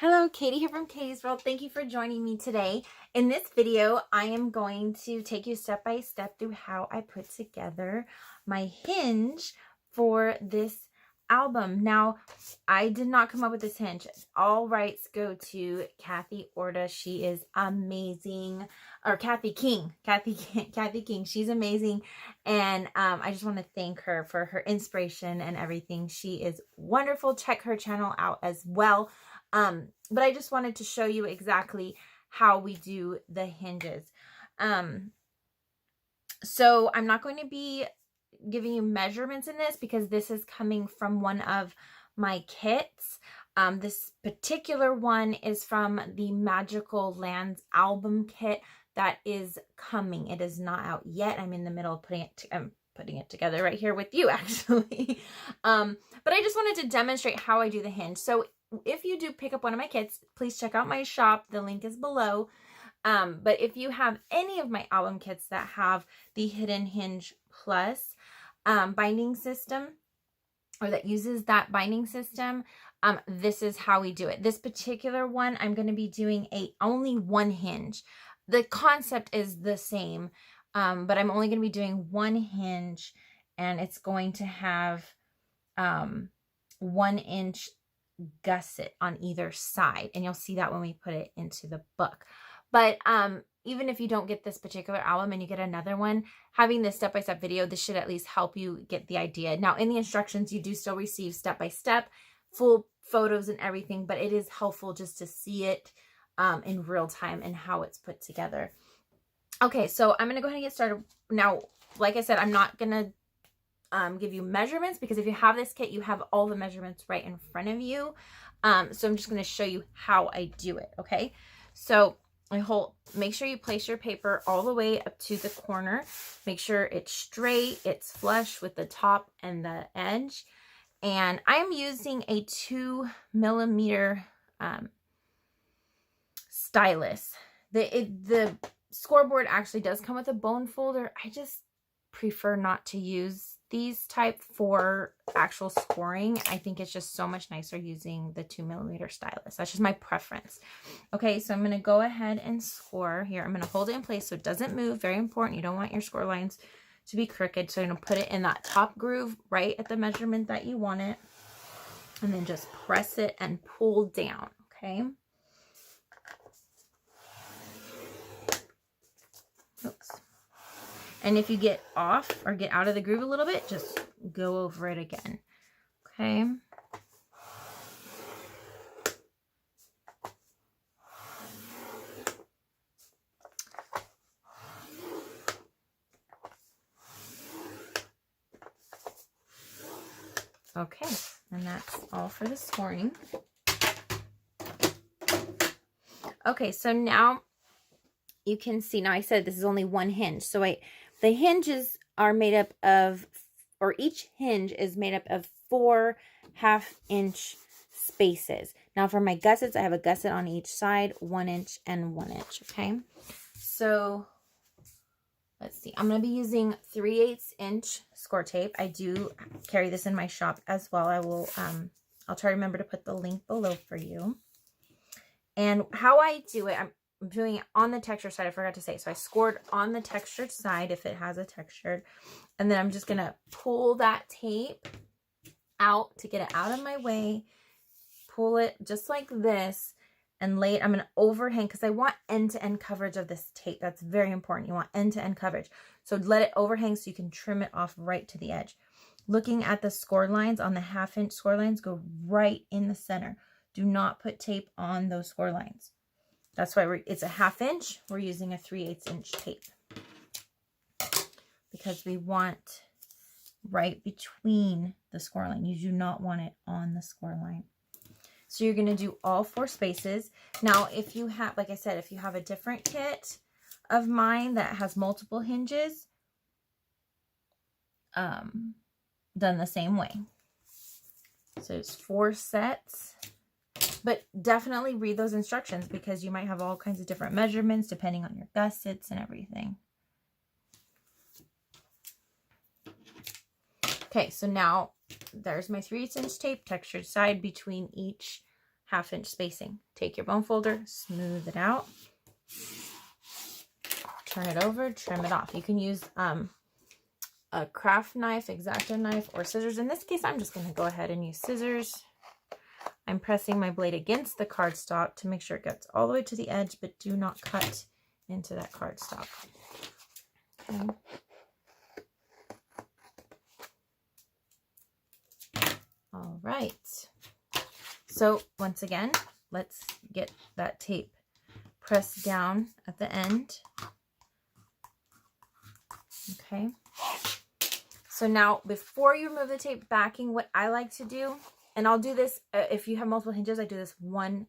Hello, Katie here from Katie's World. Thank you for joining me today. In this video, I am going to take you step by step through how I put together my hinge for this album. Now, I did not come up with this hinge. All rights go to Kathy Orta. She is amazing. Or Kathy King. Kathy King. She's amazing. And I just want to thank her for her inspiration and everything. She is wonderful. Check her channel out as well. But I just wanted to show you exactly how we do the hinges. So I'm not going to be giving you measurements in this because this is coming from one of my kits. This particular one is from the Magical Lands album kit that is coming. It is not out yet. I'm in the middle of putting it together right here with you, actually. But I just wanted to demonstrate how I do the hinge. So if you do pick up one of my kits, please check out my shop. The link is below. But if you have any of my album kits that have the Hidden Hinge Plus binding system, or that uses that binding system, this is how we do it. This particular one, I'm going to be doing only one hinge. The concept is the same, but I'm only going to be doing one hinge, and it's going to have 1 inch gusset on either side, and you'll see that when we put it into the book. But even if you don't get this particular album and you get another one, having this step-by-step video, this should at least help you get the idea. Now, in the instructions, you do still receive step-by-step, full photos and everything, but it is helpful just to see it in real time and how it's put together. Okay, so I'm going to go ahead and get started. Now, like I said, I'm not going to give you measurements because if you have this kit, you have all the measurements right in front of you. So I'm just going to show you how I do it. Okay, so make sure you place your paper all the way up to the corner. Make sure it's straight, it's flush with the top and the edge. And I'm using a 2mm stylus. The scoreboard actually does come with a bone folder. I just prefer not to use these type for actual scoring. I think it's just so much nicer using the 2mm stylus. That's just my preference. Okay, so I'm going to go ahead and score here. I'm going to hold it in place so it doesn't move. Very important. You don't want your score lines to be crooked. So I'm going to put it in that top groove right at the measurement that you want it. And then just press it and pull down. Okay. Oops. And if you get off or get out of the groove a little bit, just go over it again. Okay. Okay, and that's all for the scoring. Okay, so now you can see, now I said this is only one hinge. So the hinges are made up of, or each hinge is made up of 4 1/2-inch spaces. Now for my gussets, I have a gusset on each side, 1 inch and 1 inch. Okay, so let's see. I'm going to be using 3/8-inch score tape. I do carry this in my shop as well. I'll try to remember to put the link below for you. And how I do it, I'm doing it on the textured side. I forgot to say. So I scored on the textured side if it has a textured. And then I'm just going to pull that tape out to get it out of my way. Pull it just like this and lay it. I'm going to overhang because I want end-to-end coverage of this tape. That's very important. You want end-to-end coverage. So let it overhang so you can trim it off right to the edge. Looking at the score lines on the 1/2-inch score lines, go right in the center. Do not put tape on those score lines. That's why it's a 1/2 inch. We're using a 3/8-inch tape because we want right between the score line. You do not want it on the score line. So you're going to do all 4 spaces. Now, if you have, like I said, if you have a different kit of mine that has multiple hinges, done the same way. So it's 4 sets. But definitely read those instructions because you might have all kinds of different measurements depending on your gussets and everything. Okay, so now there's my 3/8-inch tape, textured side between each 1/2 inch spacing. Take your bone folder, smooth it out, turn it over, trim it off. You can use a craft knife, X-Acto knife, or scissors. In this case, I'm just going to go ahead and use scissors. I'm pressing my blade against the cardstock to make sure it gets all the way to the edge, but do not cut into that cardstock. Okay. All right. So once again, let's get that tape pressed down at the end. Okay. So now before you remove the tape backing, what I like to do, and I'll do this if you have multiple hinges, I do this one